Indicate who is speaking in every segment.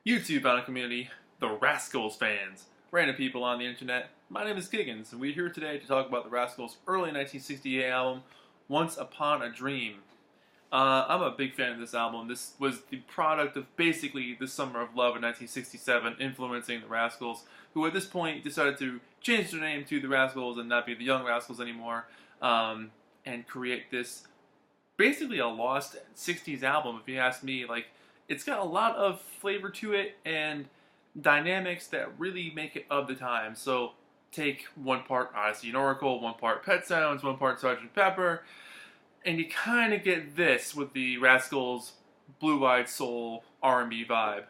Speaker 1: YouTube on a community, the Rascals fans, random people on the internet. My name is Giggens, and we're here today to talk about the Rascals' early 1968 album, Once Upon a Dream. I'm a big fan of this album. This was the product of basically the Summer of Love in 1967, influencing the Rascals, who at this point decided to change their name to the Rascals and not be the Young Rascals anymore, and create this basically a lost 60s album, if you ask me. Like, it's got a lot of flavor to it and dynamics that really make it of the time. So take one part Odyssey and Oracle, one part Pet Sounds, one part Sgt. Pepper, and you kind of get this with the Rascals' blue-eyed soul R&B vibe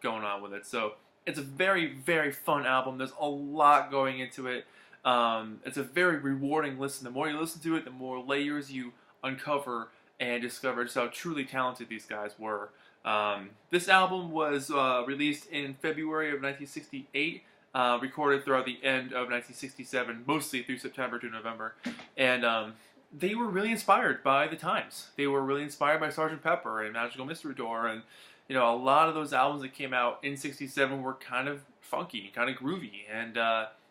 Speaker 1: going on with it. So it's a very, very fun album. There's a lot going into it. It's a very rewarding listen. The more you listen to it, the more layers you uncover and discover just how truly talented these guys were. This album was released in February of 1968, recorded throughout the end of 1967, mostly through September to November, and they were really inspired by the times. They were really inspired by Sgt. Pepper and Magical Mystery Door, and a lot of those albums that came out in '67 were kind of funky, kind of groovy, and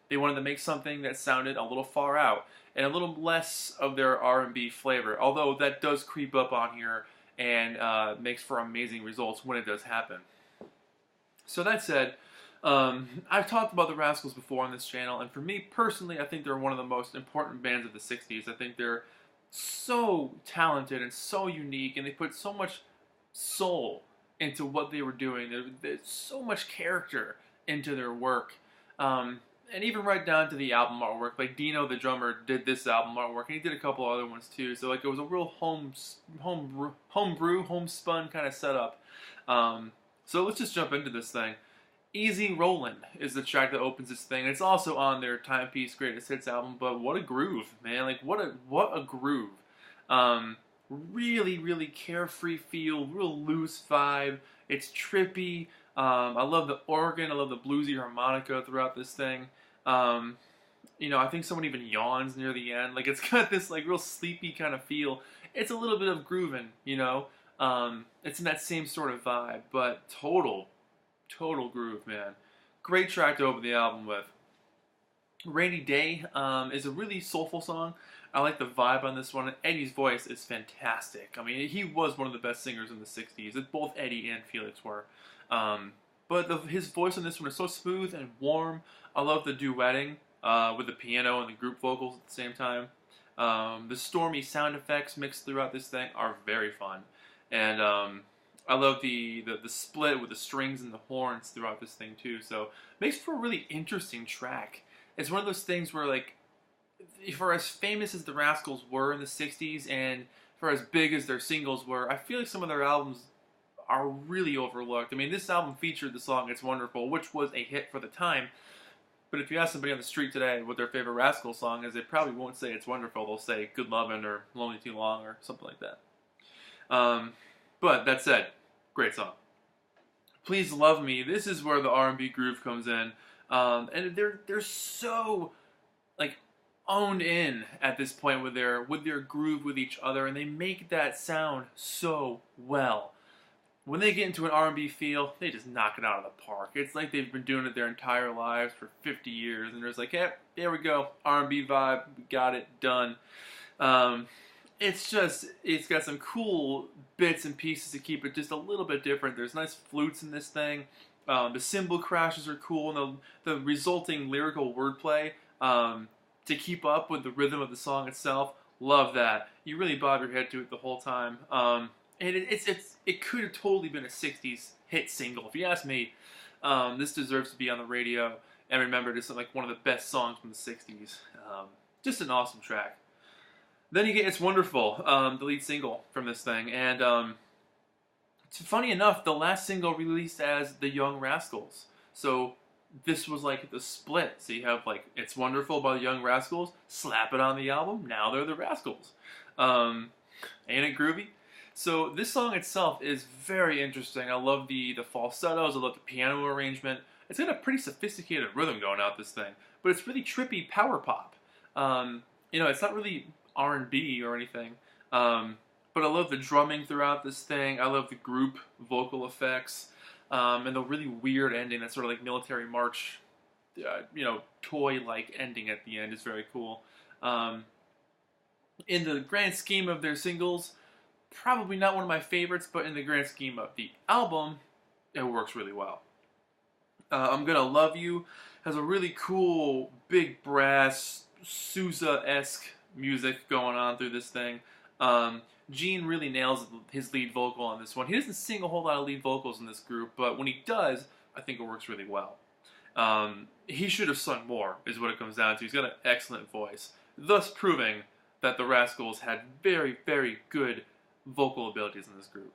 Speaker 1: they wanted to make something that sounded a little far out and a little less of their R&B flavor, although that does creep up on here and makes for amazing results when it does happen. So that said, I've talked about the Rascals before on this channel, and for me personally, I think they're one of the most important bands of the 60s. I think they're so talented and so unique, and they put so much soul into what they were doing. There's so much character into their work. And even right down to the album artwork. Like, Dino, the drummer, did this album artwork, and he did a couple other ones too. So, like, it was a real homebrew, homespun kind of setup. So let's just jump into this thing. Easy Rollin' is the track that opens this thing. It's also on their Timepiece Greatest Hits album, but what a groove, man. Like, what a groove. Really, really carefree feel, real loose vibe. It's trippy. I love the organ. I love the bluesy harmonica throughout this thing. I think someone even yawns near the end. Like, it's got this like real sleepy kind of feel. It's a little bit of grooving, It's in that same sort of vibe, but total groove, man. Great track to open the album with. Rainy Day is a really soulful song. I like the vibe on this one. Eddie's voice is fantastic. I mean, he was one of the best singers in the 60s. Both Eddie and Felix were. But his voice on this one is so smooth and warm. I love the duetting with the piano and the group vocals at the same time. The stormy sound effects mixed throughout this thing are very fun. And I love the split with the strings and the horns throughout this thing too. So it makes for a really interesting track. It's one of those things where, like, for as famous as the Rascals were in the 60s and for as big as their singles were, I feel like some of their albums are really overlooked. I mean, this album featured the song It's Wonderful, which was a hit for the time. But if you ask somebody on the street today what their favorite Rascals song is, they probably won't say It's Wonderful. They'll say Good Lovin' or Lonely Too Long or something like that. But that said, great song. Please Love Me. This is where the R&B groove comes in. And they're so, like, owned in at this point with their groove with each other, and they make that sound so well. When they get into an R&B feel, they just knock it out of the park. It's like they've been doing it their entire lives for 50 years, and they're just like, hey, there we go, R&B vibe, we got it, done. It's got some cool bits and pieces to keep it just a little bit different. There's nice flutes in this thing. The cymbal crashes are cool, and the resulting lyrical wordplay to keep up with the rhythm of the song itself, love that. You really bob your head to it the whole time. And it could have totally been a 60s hit single. If you ask me, this deserves to be on the radio and remembered as like one of the best songs from the 60s. Just an awesome track. Then you get It's Wonderful, the lead single from this thing. And it's funny enough, the last single released as the Young Rascals. So this was like the split. So you have like It's Wonderful by the Young Rascals, slap it on the album, now they're the Rascals. Ain't it groovy? So this song itself is very interesting. I love the falsettos, I love the piano arrangement. It's got a pretty sophisticated rhythm going out this thing, but it's really trippy power pop. It's not really R&B or anything, but I love the drumming throughout this thing. I love the group vocal effects. and the really weird ending, that sort of like military march, toy-like ending at the end is very cool. In the grand scheme of their singles, probably not one of my favorites, but in the grand scheme of the album, it works really well. I'm Gonna Love You has a really cool, big brass, Sousa-esque music going on through this thing. Gene really nails his lead vocal on this one. He doesn't sing a whole lot of lead vocals in this group, but when he does, I think it works really well. He should have sung more, is what it comes down to. He's got an excellent voice, thus proving that the Rascals had very, very good vocal abilities in this group.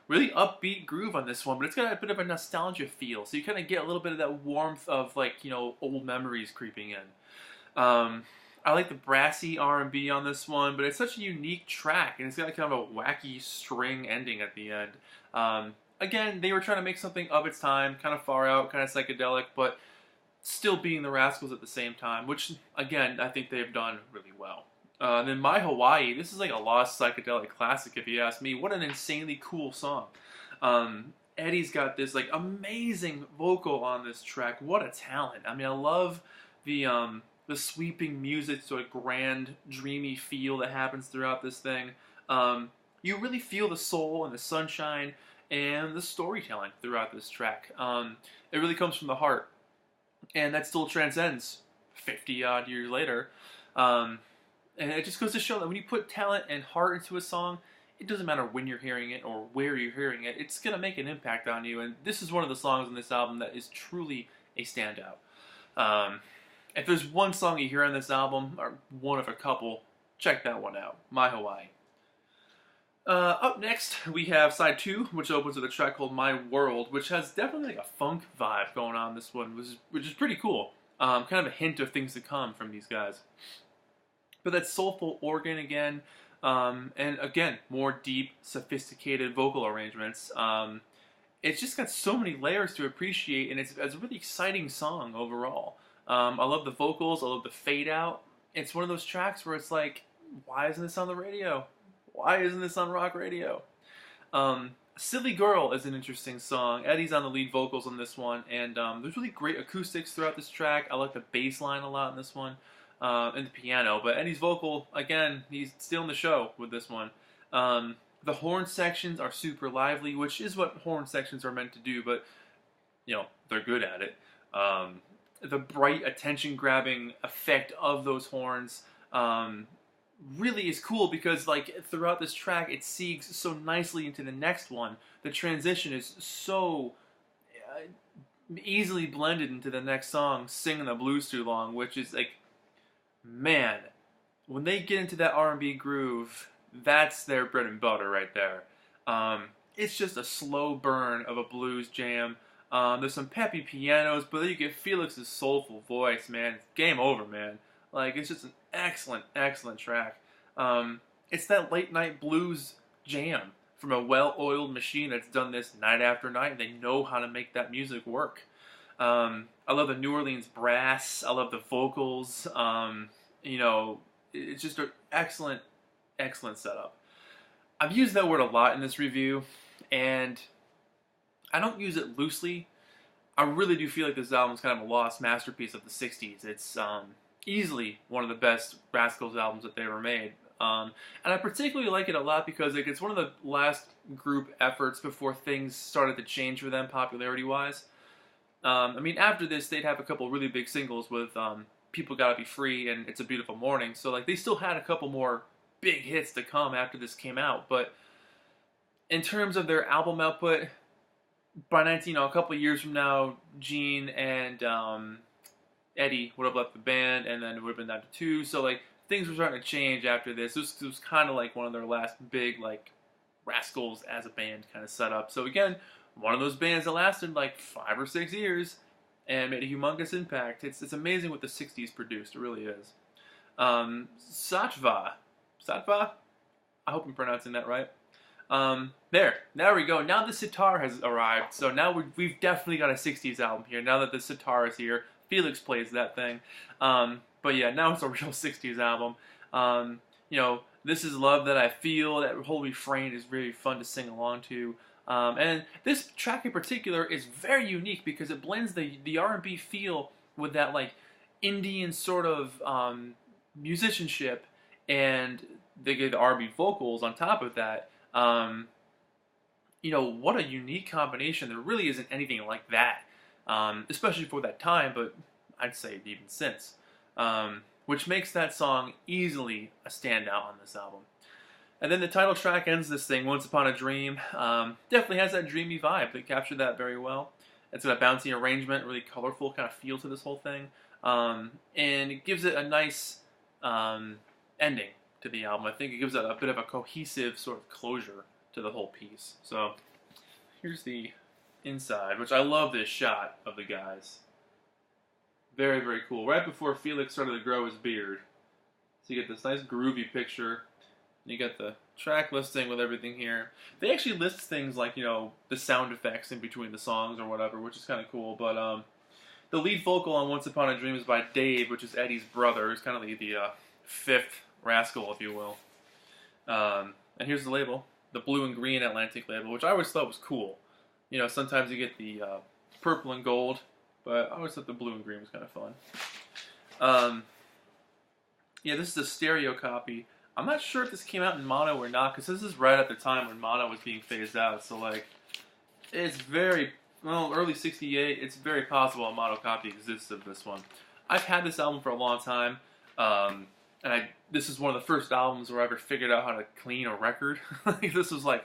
Speaker 1: Really upbeat groove on this one, but it's got a bit of a nostalgia feel, so you kind of get a little bit of that warmth of, like, old memories creeping in. I like the brassy R&B on this one, but it's such a unique track, and it's got kind of a wacky string ending at the end. Again, they were trying to make something of its time, kind of far out, kind of psychedelic, but still being the Rascals at the same time, which, again, I think they've done really well. And then My Hawaii, this is like a lost psychedelic classic if you ask me. What an insanely cool song. Eddie's got this like amazing vocal on this track. What a talent. I mean, I love the sweeping music, sort of grand, dreamy feel that happens throughout this thing. You really feel the soul and the sunshine and the storytelling throughout this track. It really comes from the heart. And that still transcends 50-odd years later. And it just goes to show that when you put talent and heart into a song, it doesn't matter when you're hearing it or where you're hearing it, it's going to make an impact on you. And this is one of the songs on this album that is truly a standout. If there's one song you hear on this album, or one of a couple, check that one out, My Hawaii. Up next, we have side 2, which opens with a track called My World, which has definitely like a funk vibe going on this one, which is pretty cool. Kind of a hint of things to come from these guys. But that soulful organ again, and again, more deep, sophisticated vocal arrangements. It's just got so many layers to appreciate, and it's a really exciting song overall. I love the vocals, I love the fade out. It's one of those tracks where it's like, why isn't this on the radio? Why isn't this on rock radio? Silly Girl is an interesting song. Eddie's on the lead vocals on this one, and there's really great acoustics throughout this track. I like the bass line a lot in this one. And the piano, but Eddie's vocal, again, he's stealing the show with this one. The horn sections are super lively, which is what horn sections are meant to do, but, they're good at it. The bright, attention-grabbing effect of those horns really is cool because, like, throughout this track, it segues so nicely into the next one. The transition is so easily blended into the next song, Singing the Blues Too Long, which is, like, man, when they get into that R&B groove, that's their bread and butter right there. It's just a slow burn of a blues jam. There's some peppy pianos, but then you get Felix's soulful voice, man. It's game over, man. Like, it's just an excellent, excellent track. It's that late night blues jam from a well-oiled machine that's done this night after night. They know how to make that music work. I love the New Orleans brass. I love the vocals. It's just an excellent, excellent setup. I've used that word a lot in this review, and I don't use it loosely. I really do feel like this album is kind of a lost masterpiece of the 60s. It's easily one of the best Rascals albums that they ever made. And I particularly like it a lot because it's one of the last group efforts before things started to change for them popularity-wise. After this, they'd have a couple really big singles with People Gotta Be Free and It's a Beautiful Morning. So, like, they still had a couple more big hits to come after this came out. But in terms of their album output, by a couple of years from now, Gene and Eddie would have left the band, and then it would have been down to 2. So, like, things were starting to change after this. This was kind of like one of their last big, like, Rascals as a band kind of setup. So, again, one of those bands that lasted like 5 or 6 years and made a humongous impact. It's amazing what the 60s produced. It really is. Sattva. I hope I'm pronouncing that right. There we go. Now the sitar has arrived. So now we've definitely got a 60s album here. Now that the sitar is here, Felix plays that thing. But yeah, now it's a real 60s album. This is Love That I Feel. That whole refrain is really fun to sing along to. And this track in particular is very unique because it blends the R&B feel with that like Indian sort of musicianship, and they get the R&B vocals on top of that. You know, what a unique combination. There really isn't anything like that, especially for that time, but I'd say even since. Which makes that song easily a standout on this album. And then the title track ends this thing, Once Upon a Dream. Definitely has that dreamy vibe. They captured that very well. It's got a bouncy arrangement, really colorful kind of feel to this whole thing. And it gives it a nice ending to the album. I think it gives it a bit of a cohesive sort of closure to the whole piece. So here's the inside, which I love this shot of the guys. Very, very cool. Right before Felix started to grow his beard. So you get this nice groovy picture. You got the track listing with everything here. They actually list things like, you know, the sound effects in between the songs or whatever, which is kind of cool. But the lead vocal on Once Upon a Dream is by Dave, which is Eddie's brother. He's kind of the fifth Rascal, if you will. And here's the label. The blue and green Atlantic label, which I always thought was cool. You know, sometimes you get the purple and gold, but I always thought the blue and green was kind of fun. Yeah, this is a stereo copy. I'm not sure if this came out in mono or not, because this is right at the time when mono was being phased out. So, like, it's very, well, early '68, it's very possible a mono copy exists of this one. I've had this album for a long time. And this is one of the first albums where I ever figured out how to clean a record. This was like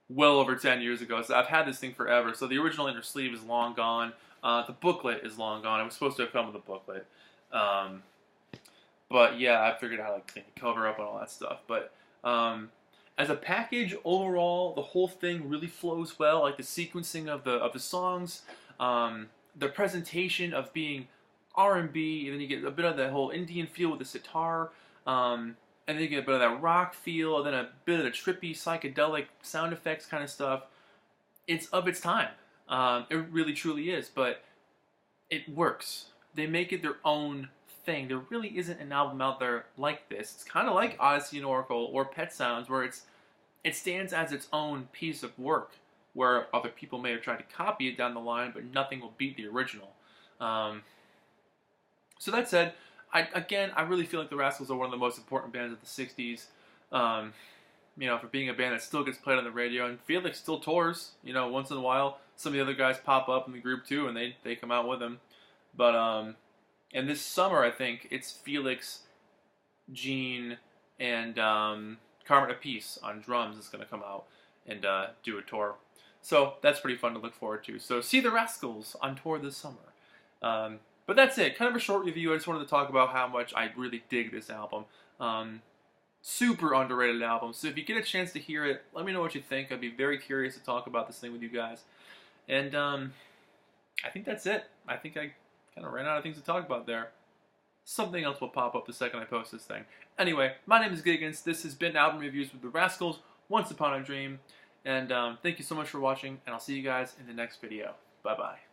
Speaker 1: well over 10 years ago, so I've had this thing forever. So the original inner sleeve is long gone. The booklet is long gone. It was supposed to have come with a booklet. But yeah, I figured out how to clean the cover up and all that stuff. But as a package, overall, the whole thing really flows well. Like the sequencing of the songs, the presentation of being R&B, and then you get a bit of that whole Indian feel with the sitar, and then you get a bit of that rock feel, and then a bit of the trippy, psychedelic sound effects kind of stuff. It's of its time. It really, truly is, but it works. They make it their own thing. There really isn't an album out there like this. It's kind of like Odyssey and Oracle or Pet Sounds, where it stands as its own piece of work, where other people may have tried to copy it down the line, but nothing will beat the original. So that said, I really feel like the Rascals are one of the most important bands of the '60s. You know, for being a band that still gets played on the radio, and Felix still tours. You know, once in a while, some of the other guys pop up in the group too, and they come out with him. But and this summer, I think it's Felix, Gene, and Carmen Apiece on drums is going to come out and do a tour. So that's pretty fun to look forward to. So see the Rascals on tour this summer. But that's it. Kind of a short review. I just wanted to talk about how much I really dig this album. Super underrated album. So if you get a chance to hear it, let me know what you think. I'd be very curious to talk about this thing with you guys. And I think that's it. I think I kind of ran out of things to talk about there. Something else will pop up the second I post this thing. Anyway, my name is Giggens. This has been Album Reviews with the Rascals, Once Upon a Dream. And thank you so much for watching, and I'll see you guys in the next video. Bye-bye.